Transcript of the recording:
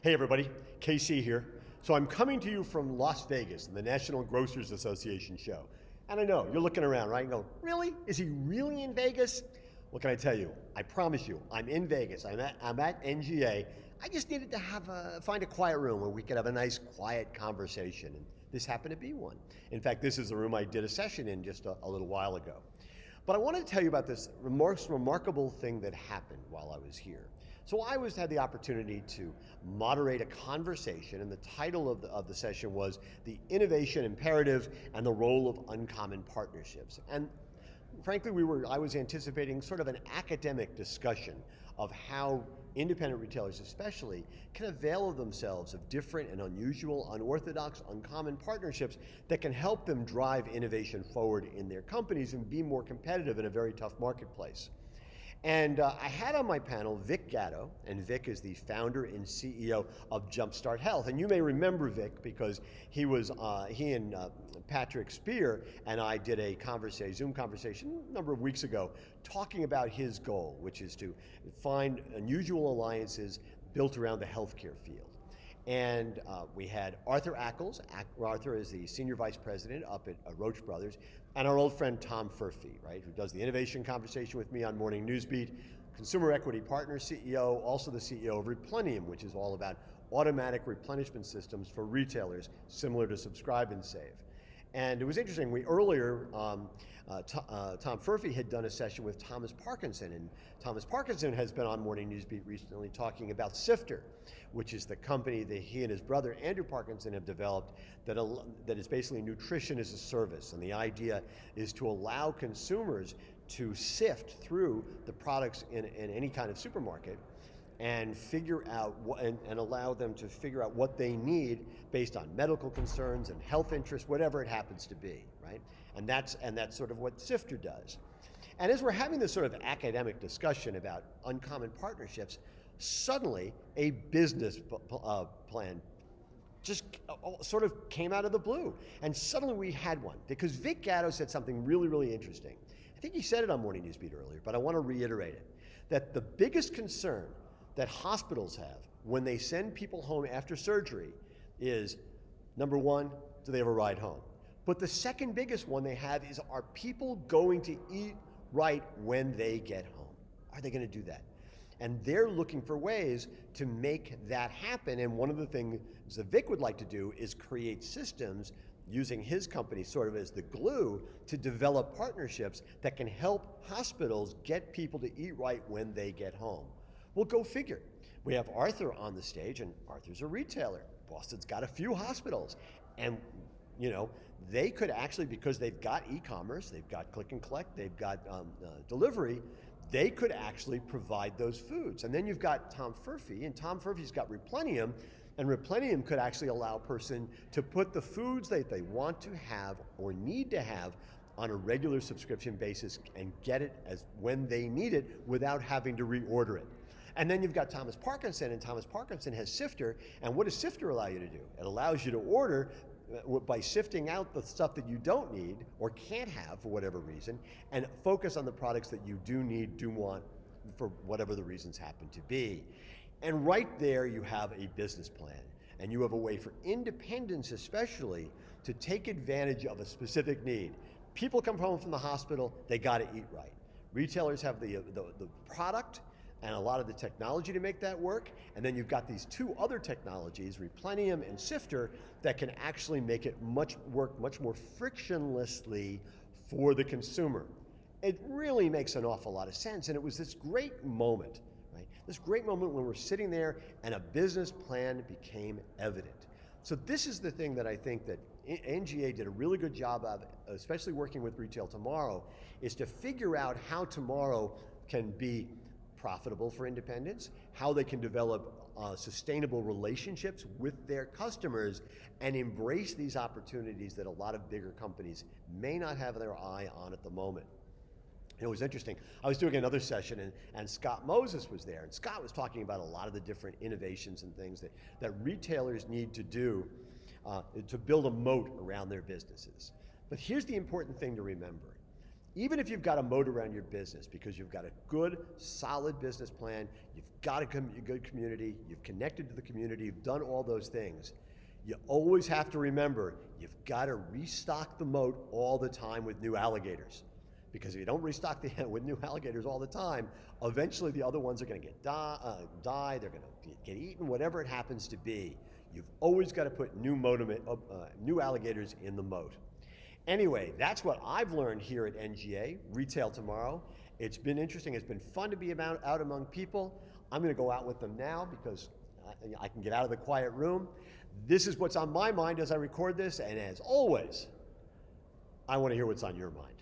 Hey everybody, KC here. So I'm coming to you from Las Vegas, the National Grocers Association show. And I know, you're looking around, right? And go, really? Is he really in Vegas? What can I tell you? I promise you, I'm in Vegas. I'm at NGA. I just needed to find a quiet room where we could have a nice, quiet conversation. And this happened to be one. In fact, this is the room I did a session in just a little while ago. But I wanted to tell you about this most remarkable thing that happened while I was here. So I had the opportunity to moderate a conversation, and the title of the session was The Innovation Imperative and the Role of Uncommon Partnerships. And frankly, I was anticipating sort of an academic discussion of how independent retailers especially can avail themselves of different and unusual, unorthodox, uncommon partnerships that can help them drive innovation forward in their companies and be more competitive in a very tough marketplace. And I had on my panel Vic Gatto, and Vic is the founder and CEO of Jumpstart Health. And you may remember Vic because he and Patrick Spear and I did a Zoom conversation a number of weeks ago talking about his goal, which is to find unusual alliances built around the healthcare field. And we had Arthur Ackles. Arthur is the senior vice president up at Roach Brothers, and our old friend Tom Furphy, right, who does the innovation conversation with me on Morning Newsbeat, Consumer Equity Partners CEO, also the CEO of Replenium, which is all about automatic replenishment systems for retailers, similar to Subscribe and Save. And it was interesting, Tom Furphy had done a session with Thomas Parkinson, and Thomas Parkinson has been on Morning Newsbeat recently talking about Sifter, which is the company that he and his brother Andrew Parkinson have developed that is basically nutrition as a service. And the idea is to allow consumers to sift through the products in any kind of supermarket and figure out and allow them to figure out what they need based on medical concerns and health interests, whatever it happens to be, right? And that's sort of what Sifter does. And as we're having this sort of academic discussion about uncommon partnerships, suddenly a business plan just sort of came out of the blue. And suddenly we had one, because Vic Gatto said something really, really interesting. I think he said it on Morning Newsbeat earlier, but I want to reiterate it, that the biggest concern that hospitals have when they send people home after surgery is, number one, do they have a ride home? But the second biggest one they have is, are people going to eat right when they get home? Are they going to do that? And they're looking for ways to make that happen. And one of the things that Vic would like to do is create systems using his company sort of as the glue to develop partnerships that can help hospitals get people to eat right when they get home. Well, go figure. We have Arthur on the stage, and Arthur's a retailer. Boston's got a few hospitals. And, they could actually, because they've got e-commerce, they've got click and collect, they've got delivery, they could actually provide those foods. And then you've got Tom Furphy, and Tom Furphy's got Replenium, and Replenium could actually allow a person to put the foods that they want to have or need to have on a regular subscription basis and get it as when they need it without having to reorder it. And then you've got Thomas Parkinson, and Thomas Parkinson has Sifter. And what does Sifter allow you to do? It allows you to order by sifting out the stuff that you don't need or can't have for whatever reason, and focus on the products that you do need, do want, for whatever the reasons happen to be. And right there you have a business plan. And you have a way for independents especially to take advantage of a specific need. People come home from the hospital, they got to eat right. Retailers have the product and a lot of the technology to make that work, and then you've got these two other technologies, Replenium and Sifter, that can actually make it work much more frictionlessly for the consumer. It really makes an awful lot of sense, and it was this great moment, right? This great moment when we're sitting there and a business plan became evident. So this is the thing that I think that NGA did a really good job of, especially working with Retail Tomorrow, is to figure out how tomorrow can be profitable for independents, how they can develop sustainable relationships with their customers, and embrace these opportunities that a lot of bigger companies may not have their eye on at the moment. It was interesting. I was doing another session, and Scott Moses was there, and Scott was talking about a lot of the different innovations and things that retailers need to do to build a moat around their businesses. But here's the important thing to remember. Even if you've got a moat around your business because you've got a good, solid business plan, you've got a good community, you've connected to the community, you've done all those things, you always have to remember you've got to restock the moat all the time with new alligators. Because if you don't restock with new alligators all the time, eventually the other ones are going to die, they're going to get eaten, whatever it happens to be. You've always got to put new alligators in the moat. Anyway, that's what I've learned here at NGA, Retail Tomorrow. It's been interesting. It's been fun to be out among people. I'm going to go out with them now because I can get out of the quiet room. This is what's on my mind as I record this, and as always, I want to hear what's on your mind.